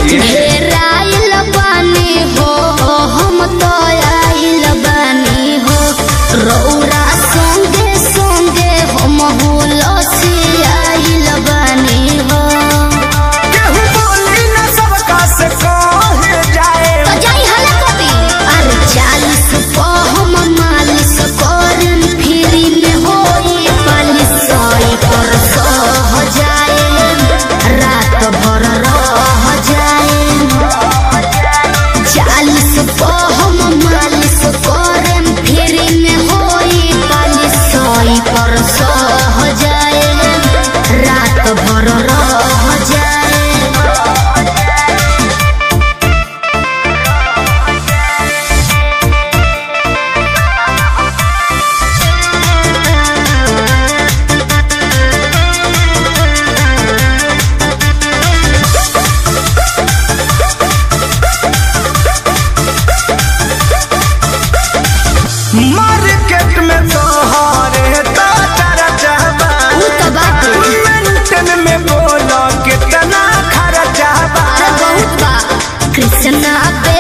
जी घेराइल बानी हो हम तो आइल बानी हो रौरा संगे संगे हम हुलसी आइल बानी हो। केहू बोली न सबका से कहे जाए तो जाई हला कभी अरे 40 पे हम मालिश करन फ्री में होई 45 पर सह जाए रात भर रह जाए 40 पे हम मालिश करन फ्री में होई 45 पर सह जाए रात भर रह जाए। मार्केट में तोहरे तो चर्चा बा उ तो बात मेंटेन में बोलो कितना खर्चा बा बहुत बा कृष्णा पे